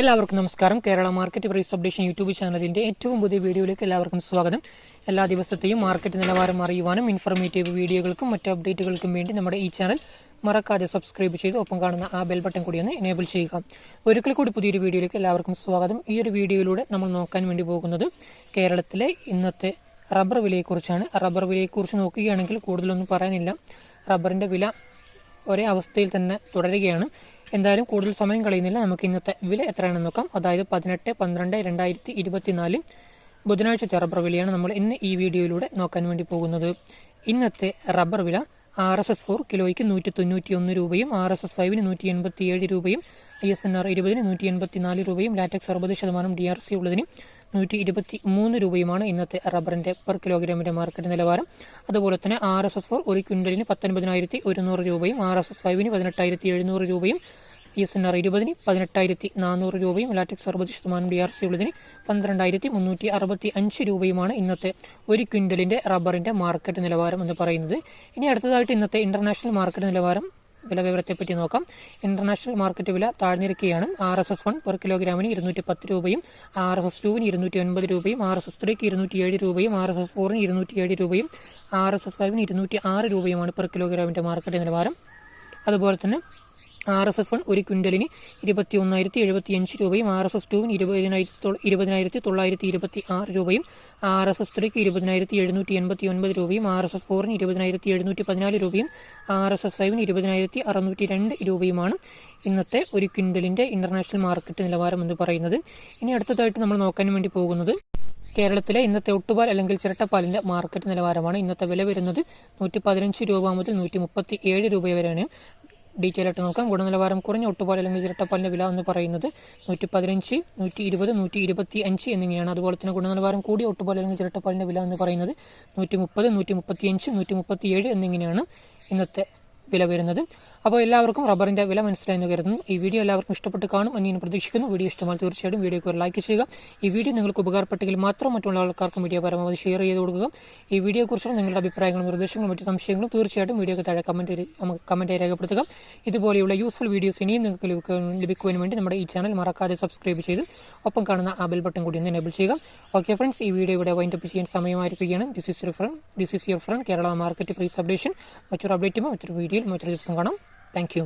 എല്ലാവർക്കും നമസ്കാരം. Kerala market price updation YouTube ചാനലിന്റെ ഏറ്റവും പുതിയ വീഡിയോയിലേക്ക് എല്ലാവർക്കും സ്വാഗതം. എല്ലാ ദിവസത്തെയും മാർക്കറ്റ് നിലവാരം അറിയുവാനും ഇൻഫർമേറ്റീവ് വീഡിയോകൾക്കും മറ്റ് അപ്ഡേറ്റുകൾക്കും വേണ്ടി നമ്മുടെ ഈ ചാനൽ മറക്കാതെ സബ്സ്ക്രൈബ് ചെയ്ത് ഒപ്പം കാണുന്ന ആ ബെൽ ബട്ടൺ കൂടി ഒന്ന് എനേബിൾ ചെയ്യുക. ഒരിക്കൽ കൂടി പുതിയൊരു വീഡിയോയിലേക്ക് എല്ലാവർക്കും സ്വാഗതം. ഈ ഒരു വീഡിയോയിലൂടെ നമ്മൾ നോക്കാൻ വേണ്ടി പോകുന്നത് കേരളത്തിലെ ഇന്നത്തെ റബ്ബർ വിലയെക്കുറിച്ചാണ്. റബ്ബർ വിലയെക്കുറിച്ച് നോക്കുകയാണെങ്കിൽ കൂടുതലൊന്നും പറയാനില്ല. റബ്ബറിന്റെ വില ഒരേ അവസ്ഥയിൽ തന്നെ തുടരുകയാണ്. എന്തായാലും കൂടുതൽ സമയം കളയുന്നില്ല. നമുക്ക് ഇന്നത്തെ വില എത്രയാണെന്ന് നോക്കാം. അതായത് 18/12/2024 ബുധനാഴ്ചത്തെ റബ്ബർ വിലയാണ് നമ്മൾ ഇന്ന് ഈ വീഡിയോയിലൂടെ നോക്കാൻ വേണ്ടി പോകുന്നത്. ഇന്നത്തെ റബ്ബർ വില RSS4 കിലോയ്ക്ക് 191 രൂപയും RSS5 187 രൂപയും ISNR 20 184 രൂപയും ലാറ്റക്സ് 60% DRC ഉള്ളതിന് 123 രൂപയുമാണ് ഇന്നത്തെ റബ്ബറിന്റെ പെർ കിലോഗ്രാമിന്റെ മാർക്കറ്റ് നിലവാരം. അതുപോലെ തന്നെ RSS4 ഒരു ക്വിന്റലിന് 19,100 രൂപയും RSS5 18,700 രൂപയും ISNR 20 18,400 രൂപയും ലാറ്റക്സ് 60% DRC ഉള്ളതിന് 12,365 രൂപയുമാണ് ഇന്നത്തെ ഒരു ക്വിന്റലിന്റെ റബ്ബറിന്റെ മാർക്കറ്റ് നിലവാരം എന്ന് പറയുന്നത്. ഇനി അടുത്തതായിട്ട് ഇന്നത്തെ ഇന്റർനാഷണൽ മാർക്കറ്റ് നിലവാരം വില വിവരത്തെപ്പറ്റി നോക്കാം. ഇന്റർനാഷണൽ മാർക്കറ്റ് വില താഴ്ന്നിരിക്കുകയാണ്. RSS1 പെർ കിലോഗ്രാമിന് 210 രൂപയും RSS2 209 രൂപയും RSS3 207 രൂപയും RSS4 207 രൂപയും RSS5 206 രൂപയുമാണ് പെർ കിലോഗ്രാമിന്റെ മാർക്കറ്റ് നിലവാരം. അതുപോലെ തന്നെ RSS1 ഒരു ക്വിന്റലിന് 21,075 രൂപയും RSS2 20,926 രൂപയും RSS3 20,789 രൂപയും RSS4 20,714 രൂപയും RSS5 20,602 രൂപയുമാണ് ഇന്നത്തെ ഒരു ക്വിന്റലിന്റെ ഇന്റർനാഷണൽ മാർക്കറ്റ് നിലവാരം എന്ന് പറയുന്നത്. ഇനി അടുത്തതായിട്ട് നമ്മൾ നോക്കാൻ വേണ്ടി പോകുന്നത് കേരളത്തിലെ ഇന്നത്തെ ഒട്ടുപാൽ അല്ലെങ്കിൽ ചിരട്ടപ്പാലിന്റെ മാർക്കറ്റ് നിലവാരമാണ്. ഇന്നത്തെ വില വരുന്നത് 115 രൂപ മുതൽ 137 രൂപ വരെയാണ്. ഡീറ്റെയിൽ ആയിട്ട് നോക്കാം. ഗുണനിലവാരം കുറഞ്ഞ ഒട്ടുപാൽ അല്ലെങ്കിൽ ചിരട്ടപ്പാലിന്റെ വില എന്ന് പറയുന്നത് 115, 120, 125 എന്നിങ്ങനെയാണ്. അതുപോലെ തന്നെ ഗുണനിലവാരം കൂടിയ ഒട്ടുപാൽ അല്ലെങ്കിൽ ചിരട്ടപ്പാലിന്റെ വില എന്ന് പറയുന്നത് 130, 135, 137 എന്നിങ്ങനെയാണ് ഇന്നത്തെ വില വരുന്നത്. അപ്പോൾ എല്ലാവർക്കും റബ്ബറിന്റെ വില മനസ്സിലായെന്ന് കരുതുന്നു. ഈ വീഡിയോ എല്ലാവർക്കും ഇഷ്ടപ്പെട്ട് കാണും എന്ന് ഞാൻ പ്രതീക്ഷിക്കുന്നു. വീഡിയോ ഇഷ്ടമായി തീർച്ചയായിട്ടും വീഡിയോക്ക് ഒരു ലൈക്ക് ചെയ്യുക. ഈ വീഡിയോ നിങ്ങൾക്ക് ഉപകാരപ്പെട്ടെങ്കിൽ മാത്രം മറ്റുള്ള ആൾക്കാർക്കും വീഡിയോ പരമാവധി ഷെയർ ചെയ്ത് കൊടുക്കുക. ഈ വീഡിയോയെക്കുറിച്ചുള്ള നിങ്ങളുടെ അഭിപ്രായങ്ങളും നിർദ്ദേശങ്ങളും മറ്റു സംശയങ്ങളും തീർച്ചയായിട്ടും വീഡിയോക്ക് താഴെ കമന്റായി രേഖപ്പെടുത്തുക. ഇതുപോലെയുള്ള യൂസ്ഫുൾ വീഡിയോസ് ഇനിയും നിങ്ങൾക്ക് ലഭിക്കുവാൻ വേണ്ടി നമ്മുടെ ഈ ചാനൽ മറക്കാതെ സബ്സ്ക്രൈബ് ചെയ്ത് ഒപ്പം കാണുന്ന ആ ബെൽ ബട്ടൺ കൂടി ഒന്ന് എനേബിൾ ചെയ്യുക. ഓക്കെ ഫ്രണ്ട്സ്, ഈ വീഡിയോ ഇവിടെ വൈൻഡപ്പ് ചെയ്യാൻ സമയമായിരിക്കുകയാണ്. This is your friend Kerala market price updation. മറ്റൊരു അപ്ഡേറ്റുമോ മറ്റൊരു വീഡിയോയിൽ മറ്റൊരു ദിവസം കാണാം. Thank U.